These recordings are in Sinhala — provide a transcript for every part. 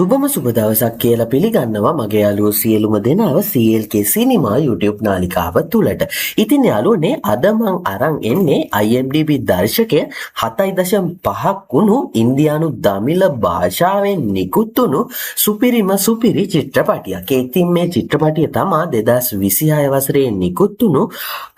සුබම සුබ දවසක් කියලා පිළිගන්නවා මගේ යාළුවෝ සියලුම දෙනාව CLK සිනිමා YouTube නාලිකාව තුලට. ඉතින් යාළුවනේ අද මං අරන් එන්නේ IMDb දර්ශකය 7.5ක් වුණු ඉන්දියානු දමිළ භාෂාවෙන් නිකුත් වුණු සුපිරි චිත්‍රපටියක්. ඉතින් මේ චිත්‍රපටිය තමා 2026 වසරේ නිකුත් වුණු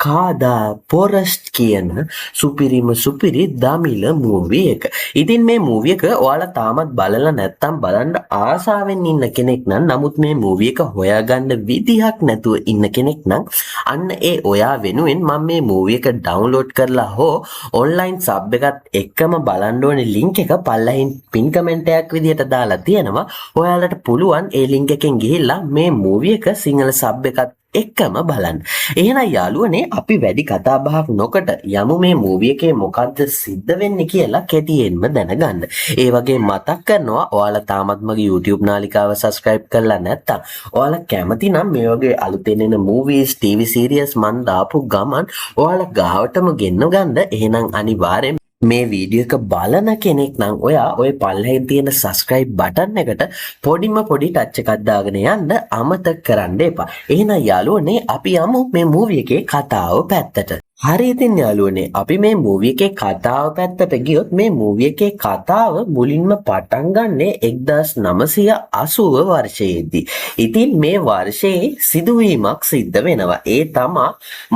කාදා පොරස්ට් කියන සුපිරි දමිළ මූවි එක. ඉතින් මේ මූවි එක ඔයාලා තාමත් බලලා නැත්නම් බලන්න ආසාවෙන් ඉන්න කෙනෙක් නම් නමුත් මේ මූවි එක හොයාගන්න විදිහක් නැතුව ඉන්න කෙනෙක් නම් අන්න ඒ ඔයා වෙනුවෙන් මම මේ මූවි එක ඩවුන්ලෝඩ් කරලා හෝ ඔන්ලයින් සබ් එකත් එක්කම බලන්න ඕනේ ලින්ක් එක පල්ලෙහින් පින් කමෙන්ට් එකක් විදිහට දාලා තියෙනවා. ඔයාලට පුළුවන් ඒ ලින්ක් එකෙන් ගිහිල්ලා මේ මූවි එක සිංහල සබ් එකත් එක්කම බලන්න. එහෙනම් යාළුවනේ අපි වැඩි කතා බහක් නොකොට යමු මේ මූවි එකේ මොකද්ද සිද්ධ වෙන්නේ කියලා කෙටියෙන්ම දැනගන්න. ඒ වගේ මතක් කරනවා ඔයාලා තාමත් මගේ YouTube නාලිකාව subscribe කරලා නැත්නම් ඔයාලා කැමති නම් මේ වගේ අලුතෙන් එන movies TV series මන් දාපු ගමන් ඔයාලා ගාවටම ගෙන්න ගන්න. එහෙනම් අනිවාර්යෙන් මේ වීඩියෝ එක බලන කෙනෙක් නම් ඔයා ඔය පල්ලෙහින් තියෙන subscribe button එකට පොඩි ටච් එකක් දාගෙන යන්න අමතක කරන්න එපා. එහෙනම් යාළුවනේ අපි යමු මේ මූවි එකේ කතාව පැත්තට. හරි ඉතින් යාළුවනේ අපි මේ මූවි එකේ කතාව පැත්තට ගියොත් මේ මූවි එකේ කතාව මුලින්ම පටන් ගන්නේ 1980 වර්ෂයේදී. ඉතින් මේ වර්ෂයේ සිදුවීමක් සිද්ධ වෙනවා. ඒ තමා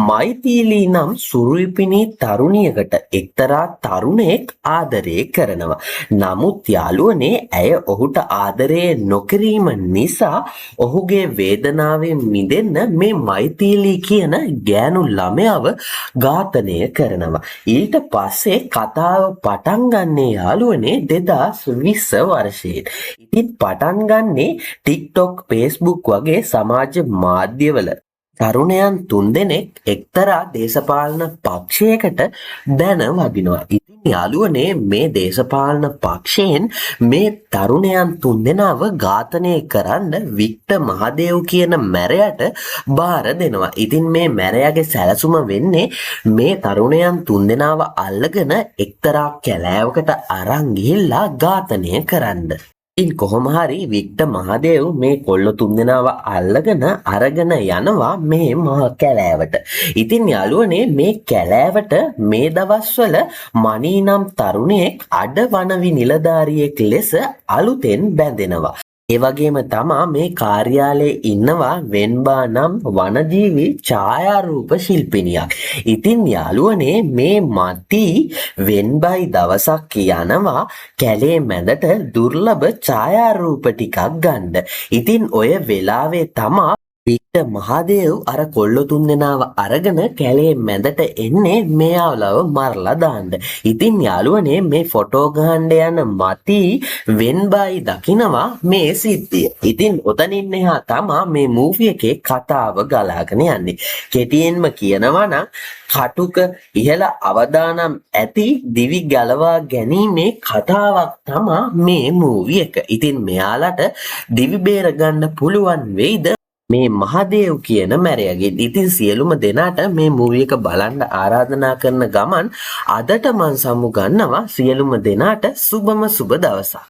මෛතිලි නම් සුරුපිනී තරුණියකට එක්තරා තරුණයෙක් ආදරය කරනවා. නමුත් යාළුවනේ ඇය ඔහුට ආදරය නොකිරීම නිසා ඔහුගේ වේදනාවෙන් මිදෙන්න මේ මෛතිලි කියන ගෑනු ළමයාව ඝාතනය කරනවා. ඊට පස්සේ කතාව පටන් ගන්නේ යාළුවනේ 2020 වර්ෂයේ. ඉතින් පටන් ගන්නේ TikTok, Facebook වගේ සමාජ මාධ්‍යවල තරුණයන් 3 දෙනෙක් එක්තරා දේශපාලන පක්ෂයකට බැන වදිනවා. ඉතින් යාළුවනේ මේ දේශපාලන පක්ෂයෙන් මේ තරුණයන් 3 දෙනාව ඝාතනය කරන්න වික්ටර් මහදේව් කියන මැරයාට බාර දෙනවා. ඉතින් මේ මැරයාගේ සැලසුම වෙන්නේ මේ තරුණයන් 3 දෙනාව අල්ලගෙන එක්තරා කැලෑවකට අරන් ගිහිල්ලා ඝාතනය කරන්න. ඉතින් කොහොම හරි වික්ටර් මහදේව් මේ කොල්ල 3 දෙනාව අල්ලගෙන අරගෙන යනවා මේ මහ කැලෑවට. ඉතින් යාළුවනේ මේ කැලෑවට මේ දවස්වල මණී නම් තරුණයෙක් අඩවනවි නිලධාරියෙක් ලෙස අලුතෙන් බැඳෙනවා. ඒ වගේම තමා මේ කාර්යාලයේ ඉන්නවා වෙන්බා නම් වනජීවි ඡායාරූප ශිල්පිනියක්. ඉතින් යාළුවනේ මේ මති වෙන්බයි දවසක් යනවා කැලේ මැදට දුර්ලභ ඡායාරූප ටිකක් ගන්න. ඉතින් ඔය වෙලාවේ තමා වික්ටර් මහදේව් අර කොල්ල 3 දෙනාව අරගෙන කැලේ මැදට එන්නේ මෙයාලව මරලා දාන්න. ඉතින් යාළුවනේ මේ ෆොටෝ ගහන්න යන මති වෙන්බයි දකිනවා මේ සිද්ධිය. ඉතින් ඔතනින් එහා තමා මේ මූවි එකේ කතාව ගලාගෙන යන්නේ. කෙටියෙන්ම කියනවා නම් කටුක ඉහළ අවදානම් ඇති දිවි ගලවා ගැනීමේ කතාවක් තමා මේ මූවි එක. ඉතින් මෙයාලට දිවි බේර ගන්න පුළුවන් වෙයිද මේ මහදේව් කියන මැරයාගේ. ඉතින් සියලුම දෙනාට මේ මූවි එක බලන්න ආරාධනා කරන ගමන් අදට මං සමු ගන්නවා සියලුම දෙනාට සුබම සුබ දවසක්.